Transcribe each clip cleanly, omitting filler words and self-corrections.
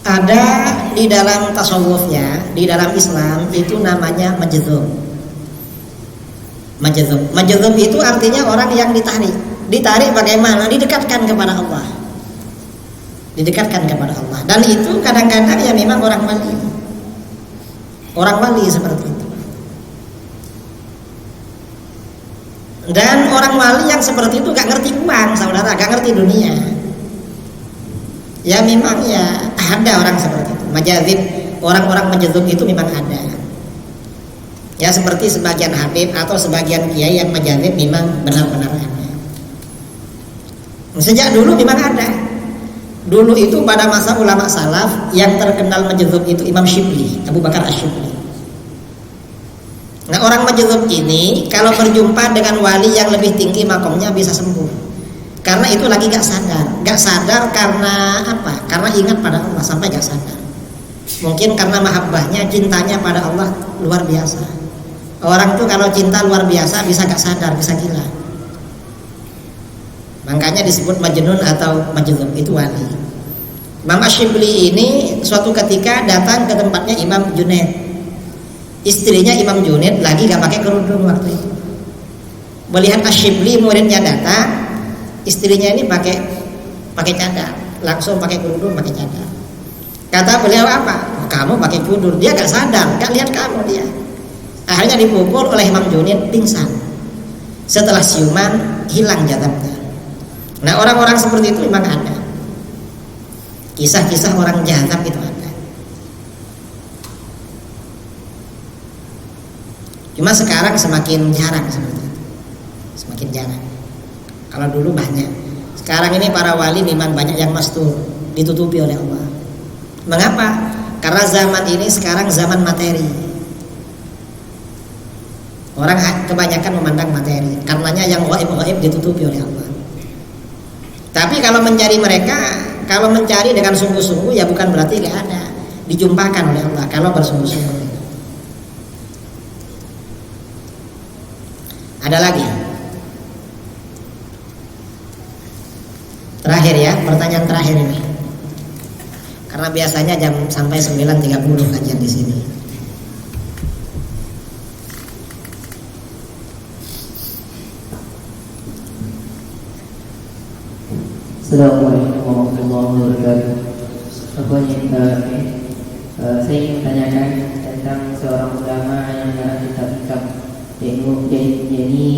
Ada di dalam tasawufnya, di dalam Islam itu namanya majdzub. Majdzub itu artinya orang yang ditarik. Ditarik bagaimana? Didekatkan kepada Allah. Didekatkan kepada Allah. Dan itu kadang-kadang ya memang orang wali. Orang wali seperti itu. Dan orang wali yang seperti itu gak ngerti uang, saudara, gak ngerti dunia. Ya memang ya ada orang seperti itu. Majadzib, orang-orang majdzub itu memang ada. Ya seperti sebagian habib atau sebagian kiai yang majadzib memang benar-benar ada. Sejak dulu memang ada. Dulu itu pada masa ulama salaf yang terkenal majdzub itu Imam Syibli, Abu Bakar Asy-Syibli. Nah orang majdzub ini kalau berjumpa dengan wali yang lebih tinggi makomnya bisa sembuh. Karena itu lagi gak sadar karena apa? Karena ingat pada Allah sampai gak sadar. Mungkin karena mahabbahnya, cintanya pada Allah luar biasa. Orang tuh kalau cinta luar biasa bisa gak sadar, bisa gila. Makanya disebut majnun atau majdzub, itu wali. Imam Asy-Syibli ini suatu ketika datang ke tempatnya Imam Junaid. Istrinya Imam Junaid lagi gak pakai kerudung waktu itu. Melihat Asy-Syibli muridnya datang, istrinya ini pakai cadar, langsung pakai kerudung, pakai cadar. Kata beliau apa? Kamu pakai kerudung. Dia gak sadar, gak lihat kamu dia. Akhirnya dipukul oleh Imam Junaid, pingsan. Setelah siuman hilang jadabnya. Nah orang-orang seperti itu memang ada. Kisah-kisah orang jadab itu ada. Cuma sekarang semakin jarang seperti itu. Semakin jarang. Kalau dulu banyak. Sekarang ini para wali memang banyak yang mastur, ditutupi oleh Allah. Mengapa? Karena zaman ini sekarang zaman materi. Orang kebanyakan memandang materi. Karenanya yang gaib-gaib ditutupi oleh Allah. Tapi kalau mencari mereka, kalau mencari dengan sungguh-sungguh ya bukan berarti gak ada. Dijumpakan oleh Allah kalau bersungguh-sungguh. Ada lagi. Terakhir ya, pertanyaan terakhir ini. Karena biasanya jam sampai 9.30 kajian di sini. Assalamualaikum warahmatullahi wabarakatuh. Saya ingin menanyakan tentang seorang ulama yang mengarang kitab-kitab yakni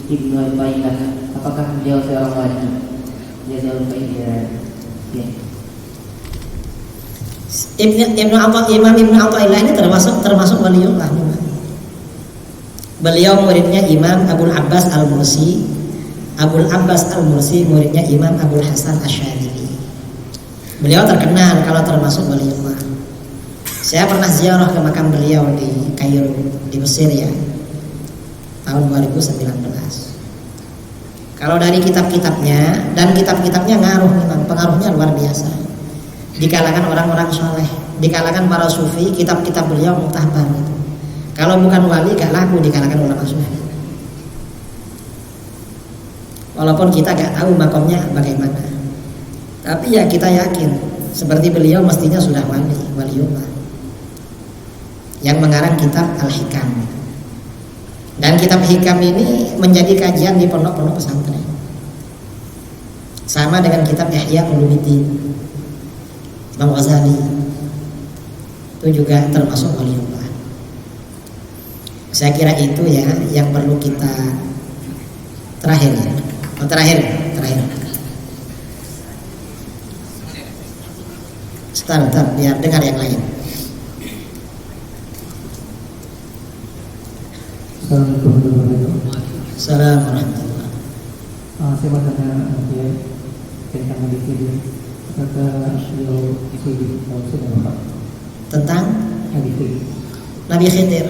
Ibnu Athaillah. Apakah beliau seorang wali? Imam Ibnu Athaillah ini termasuk waliullah. Beliau muridnya Imam Abul Abbas Al-Mursi. Abul Abbas Al-Mursi muridnya Imam Abul Hasan Asy-Syadzili. Beliau terkenal kalau termasuk waliullah. Saya pernah ziarah ke makam beliau di Kairo, di Mesir ya, tahun 2019. Kalau dari kitab-kitabnya, dan kitab-kitabnya ngaruh memang, pengaruhnya luar biasa. Di kalangan orang-orang soleh, di kalangan para sufi, kitab-kitab beliau muktabar gitu. Kalau bukan wali gak laku di kalangan ulama sufi. Walaupun kita gak tahu makomnya bagaimana, tapi ya kita yakin seperti beliau mestinya sudah waliullah. Yang mengarang kitab Al-Hikam. Dan kitab Hikam ini menjadi kajian di pondok-pondok pesantren. Sama dengan kitab Ihya Ulumuddin Imam Ghazali. Itu juga termasuk waliullah. Saya kira itu ya yang perlu kita terakhir ya. Terakhir. Sebentar, biar dengar yang lain. Assalamualaikum warahmatullahi wabarakatuh. Saya mau tanya tentang hadis ini. Kata beliau Tentang hadis ini. Nabi Khidir.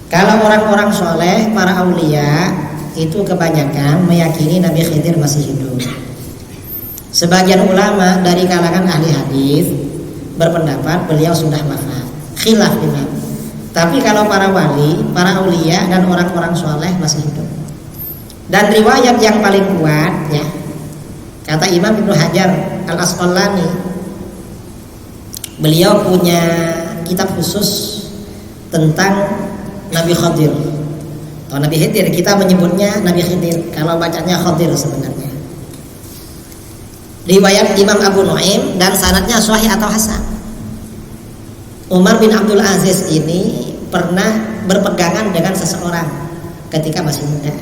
Kalau orang-orang soleh, para aulia itu kebanyakan meyakini Nabi Khidir masih hidup. Sebagian ulama dari kalangan ahli hadis berpendapat beliau sudah wafat. Khilaf memang. Tapi kalau para wali, para aulia dan orang-orang soleh masih hidup. Dan riwayat yang paling kuat ya, kata Imam Ibnu Hajar Al-Asqalani, beliau punya kitab khusus tentang Nabi Khidir atau Nabi Khidir. Kita menyebutnya Nabi Khidir, kalau bacanya Khidir sebenarnya. Riwayat Imam Abu Nuaim dan sanadnya sahih atau hasan. Umar bin Abdul Aziz ini pernah berpegangan dengan seseorang ketika masih muda.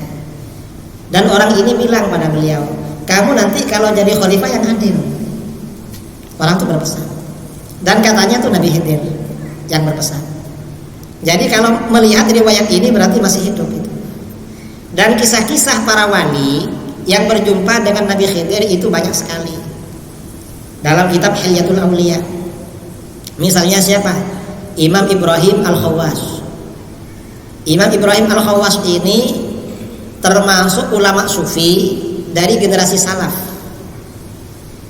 Dan orang ini bilang pada beliau, kamu nanti kalau jadi khalifah yang adil. Orang itu berpesan. Dan katanya tuh Nabi Khidir yang berpesan. Jadi kalau melihat riwayat ini berarti masih hidup itu. Dan kisah-kisah para wali yang berjumpa dengan Nabi Khidir itu banyak sekali. Dalam kitab Hilyatul Auliya. Misalnya siapa? Imam Ibrahim Al-Khawwas. Imam Ibrahim Al-Khawwas ini termasuk ulama sufi dari generasi salaf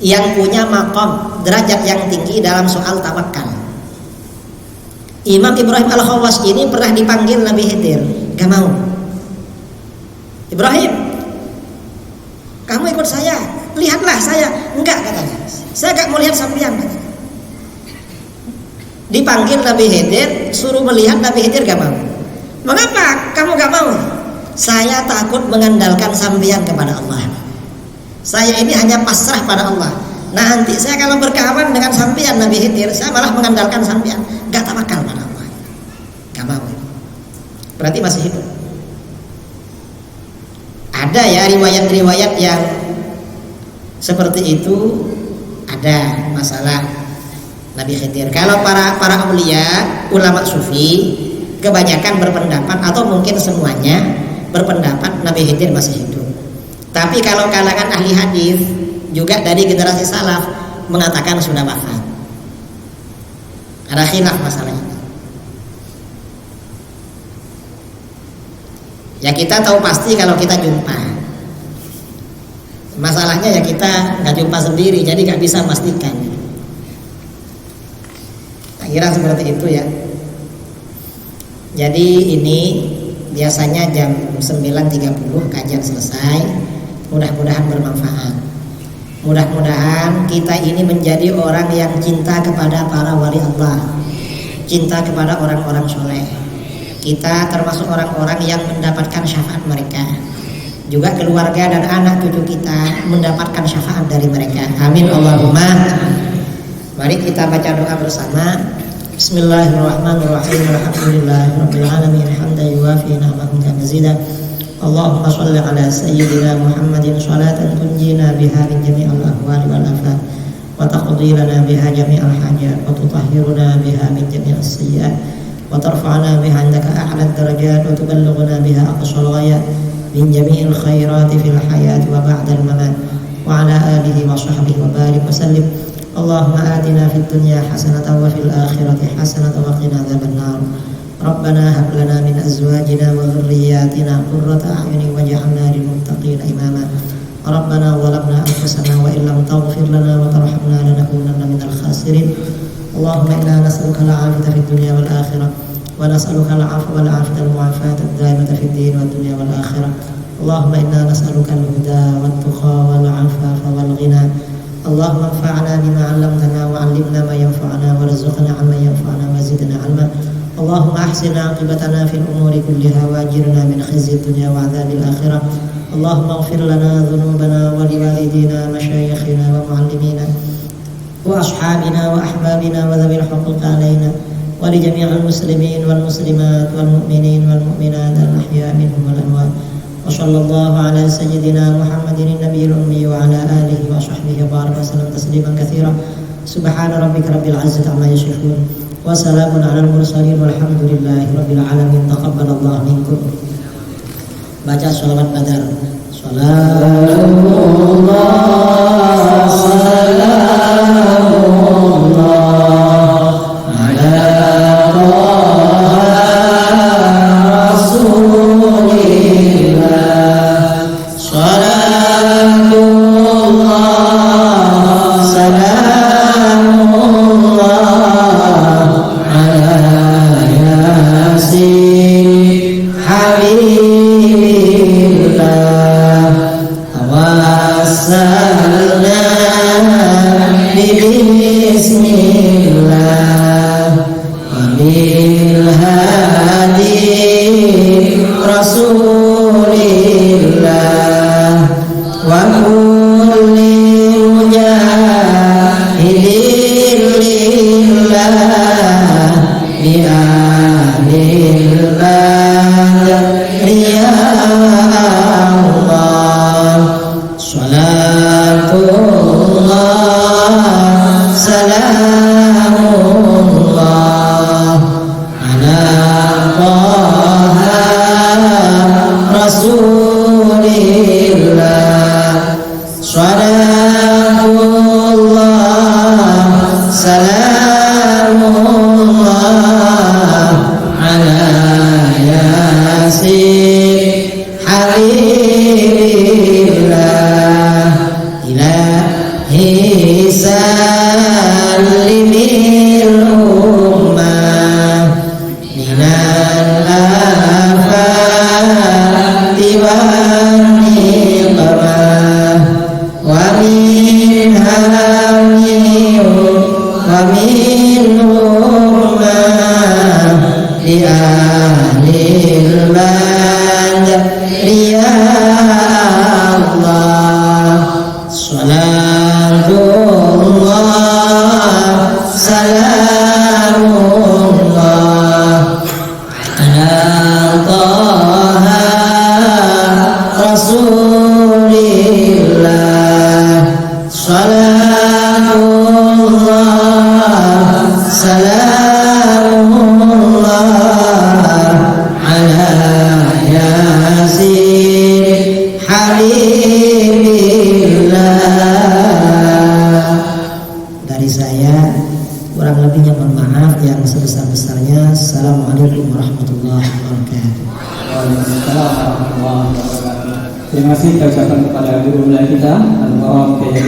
yang punya maqam, derajat yang tinggi dalam soal tawakal. Imam Ibrahim Al-Khawwas ini pernah dipanggil Nabi Khidir, gak mau. Ibrahim, kamu ikut saya, lihatlah saya. Enggak, katanya, saya gak mau lihat sampean. Dipanggil Nabi Khidir, suruh melihat Nabi Khidir, gak mau. Mengapa kamu gak mau? Saya takut mengandalkan sampean kepada Allah. Saya ini hanya pasrah pada Allah. Nanti saya kalau berkawan dengan sampean Nabi Khidir, saya malah mengandalkan sampean, gak tawakal pada Allah. Gak mau. Berarti masih hidup. Ada ya riwayat-riwayat yang seperti itu, ada masalah Nabi Khidir. Kalau para aulia, ulama sufi, kebanyakan berpendapat atau mungkin semuanya berpendapat Nabi Khidir masih hidup. Tapi kalau kalangan ahli hadis juga dari generasi salaf mengatakan sudah wafat. Ada khilaf masalah ini. Ya kita tahu pasti kalau kita jumpa. Masalahnya ya kita nggak jumpa sendiri, jadi nggak bisa pastikan. Kira seperti itu ya. Jadi ini biasanya jam 9.30 kajian selesai. Mudah-mudahan bermanfaat. Mudah-mudahan kita ini menjadi orang yang cinta kepada para wali Allah, cinta kepada orang-orang soleh. Kita termasuk orang-orang yang mendapatkan syafaat mereka. Juga keluarga dan anak cucu kita mendapatkan syafaat dari mereka. Amin Allahumma. Mari kita baca doa bersama. Bismillahirrahmanirrahim. Alhamdulillahirabbil alamin hamdan yuwafi ni'amahu wa mazidah. Allahumma shalli ala sayyidina Muhammadin sholatan tunjina biha min jami'il ahwali wal afat wa taqdi lana biha jami'al hajat wa tutahhiruna biha min jami'is sayyi'at wa tarfa'na biha 'indaka a'la ad-darajat wa tuballighuna biha aqsal ghayat min jami'il khairati fil hayati wa ba'dal mamat wa ala alihi wa sahbihi wa barik wa sallim. Allahumma atina fid dunya hasanatan wa fil akhirati hasanatan wa qina adzabannar. Rabbana hab lana min azwajina wa dhurriyyatina qurrata a'yunin waj'alna lil muttaqina imama. Rabbana zalamna anfusana wa illam taghfir lana wa tarhamna lanakunanna minal khasirin. Allahumma inna nas'aluka al-'afiyata fid dunya wal akhirah wa nas'aluka al-'afwa wal 'afiyata al-mu'afata ad-daimata fid din wad dunya wal akhirah. Allahumma inna nas'aluka al-huda wat tuqa wal 'afafa wal ghina. Allahumma anfa'na bima 'allamtana wa 'allimna ma yanfa'una warzuqna 'ilman yanfa'una wa zidna 'ilma. Allahumma ahsin 'aqibatana fil umuri kulliha wa ajirna min khizyi dunya wa 'adzabil akhirah. Allahumma ighfir lana dhunubana wa liwalidina masyayikhina wa mu'allimina wa ashabina wa ahbabina wa dhabil huquq alaina wa li jami'il muslimin wal muslimat wal mu'minin wal mu'minat al ahya minhum wal amwat. Wa sallallahu ala sayyidina Muhammadin nabiyil ummi wa ala alihi wa sahbihi wa baraka sallam tasliman katsira. Subhana rabbika rabbil izzati amma yasifun. Wassalamun ala al-mursalin walhamdulillahi rabbil alamin. Taqabbalallahu minkum. Baca sholawat badar. Salamullah salamullah ala rasulillah. Salamullah salamullah Bismillah. salamullah ala Taha Rasulillah. Salatullah salamullah ala Yasin Habibillah. Ilahi salimil ummah minal afati wan niqmah wa min hamim wa min ummah li ahlil badri ya Allah. Salatullah salamullah ala Taha Rasulillah. Salatullah salamullah ala Yasin Habibillah. Dari saya kurang lebihnya mohon maaf, yang sebesar-besarnya. Assalamualaikum warahmatullahi wabarakatuh. Waalaikumsalam warahmatullahi wabarakatuh. Terima kasih kita ucapkan kepada guru kita Al-Mukarram